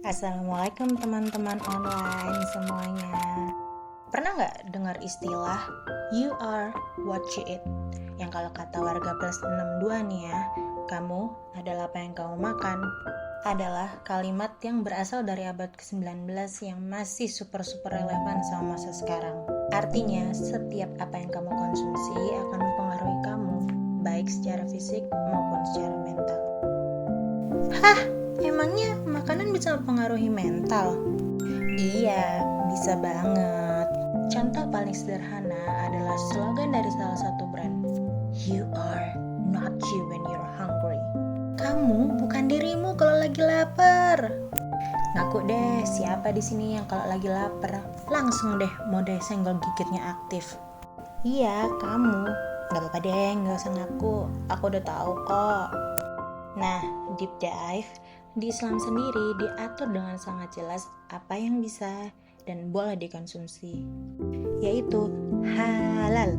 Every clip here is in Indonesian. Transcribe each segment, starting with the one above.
Assalamualaikum teman-teman online semuanya. Pernah nggak dengar istilah you are what you eat? Yang kalau kata warga plus 62 nih ya, kamu adalah apa yang kamu makan. Adalah kalimat yang berasal dari abad ke-19 yang masih super relevan sama masa sekarang. Artinya, setiap apa yang kamu konsumsi akan mempengaruhi kamu, baik secara fisik maupun secara mental. Hah? Emangnya makanan bisa mempengaruhi mental? Iya, bisa banget. Contoh paling sederhana adalah slogan dari salah satu brand. You are not you when you're hungry. Kamu bukan dirimu kalau lagi lapar. Ngaku deh, siapa di sini yang kalau lagi lapar langsung deh mode senggol gigitnya aktif? Iya, kamu. Gak apa-apa deh, gak usah ngaku. Aku udah tahu kok. Nah, deep dive, di Islam sendiri diatur dengan sangat jelas apa yang bisa dan boleh dikonsumsi, yaitu halal.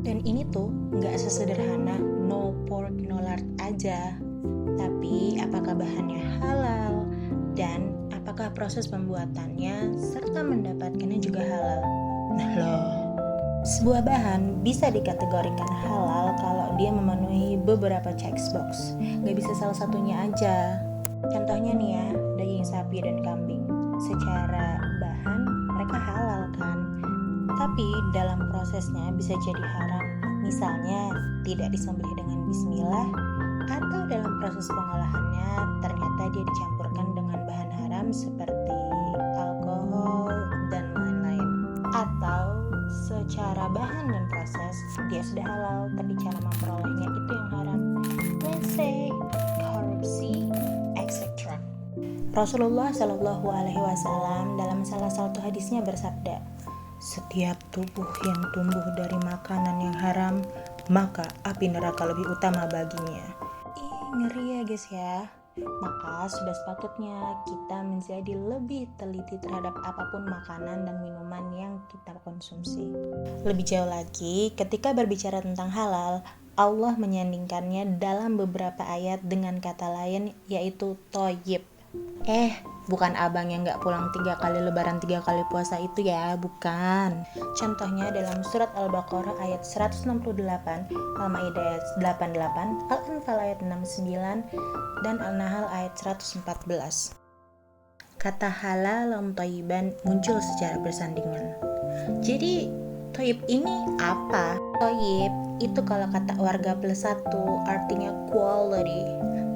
Dan ini tuh gak sesederhana no pork no lard aja, tapi apakah bahannya halal dan apakah proses pembuatannya serta mendapatkannya juga halal. Nah loh, sebuah bahan bisa dikategorikan halal kalau dia memenuhi beberapa checkbox. Gak bisa salah satunya aja. Contohnya nih ya, daging sapi dan kambing. Secara bahan mereka halal kan, tapi dalam prosesnya bisa jadi haram. Misalnya tidak disembelih dengan bismillah, atau dalam proses pengolahannya ternyata dia dicampurkan dengan bahan haram seperti alkohol dan lain-lain. Atau secara bahan dan proses dia sudah halal, tapi cara memperolehnya itu yang haram. Let's say korupsi, etc. Rasulullah Shallallahu Alaihi Wasallam dalam salah satu hadisnya bersabda, setiap tubuh yang tumbuh dari makanan yang haram, maka api neraka lebih utama baginya. Ngeri ya guys ya. Maka sudah sepatutnya kita menjadi lebih teliti terhadap apapun makanan dan minuman yang kita konsumsi. Lebih jauh lagi, ketika berbicara tentang halal, Allah menyandingkannya dalam beberapa ayat dengan kata lain, yaitu thayyib. Bukan abang yang gak pulang 3 kali lebaran 3 kali puasa itu ya, bukan. Contohnya dalam surat Al-Baqarah ayat 168, Al-Maidah ayat 88, Al-Anfal ayat 69, dan Al-Nahl ayat 114. Kata halal dan thayyiban muncul secara bersandingan. Jadi thayyib ini apa? Thayyib itu kalau kata warga plus 1 artinya quality.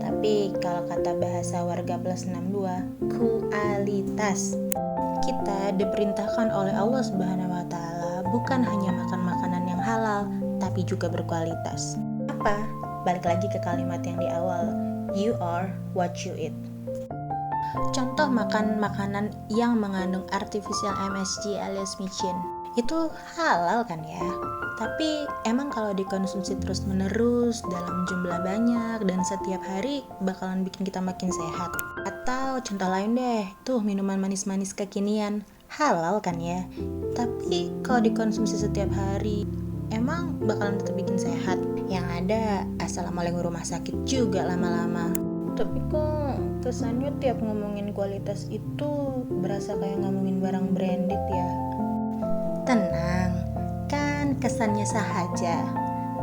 Tapi kalau kata bahasa warga plus 62, kualitas. Kita diperintahkan oleh Allah Subhanahu wa Ta'ala bukan hanya makan makanan yang halal, tapi juga berkualitas. Apa? Balik lagi ke kalimat yang di awal, you are what you eat. Contoh makan makanan yang mengandung artificial MSG alias micin, itu halal kan ya? Tapi emang kalau dikonsumsi terus menerus dalam jumlah banyak dan setiap hari bakalan bikin kita makin sehat. Atau contoh lain deh, tuh minuman manis-manis kekinian, halal kan ya? Tapi kalau dikonsumsi setiap hari, emang bakalan tetap bikin sehat? Yang ada assalamualaikum rumah sakit juga lama-lama. Tapi kok kesannya tiap ngomongin kualitas itu berasa kayak ngomongin barang branded ya? Tenang, kan kesannya sahaja.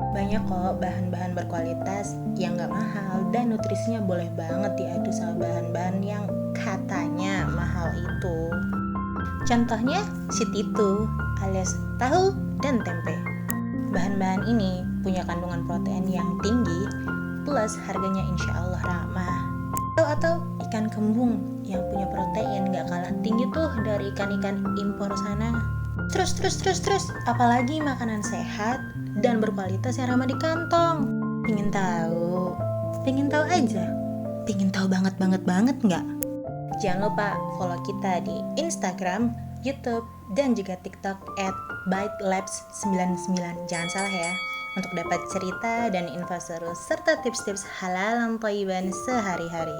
Banyak kok bahan-bahan berkualitas yang gak mahal dan nutrisinya boleh banget diadu sama bahan-bahan yang katanya mahal itu. Contohnya si Titu alias tahu dan tempe. Bahan-bahan ini punya kandungan protein yang tinggi plus harganya insya Allah ramah. Atau ikan kembung yang punya protein gak kalah tinggi tuh dari ikan-ikan impor sana. Terus, apalagi makanan sehat dan berkualitas yang ramah di kantong. Pengen tahu aja. Pengen tahu banget nggak? Jangan lupa follow kita di Instagram, YouTube, dan juga TikTok @bitelabs99. Jangan salah ya, untuk dapat cerita dan info seru serta tips-tips halal dan thayyiban sehari-hari.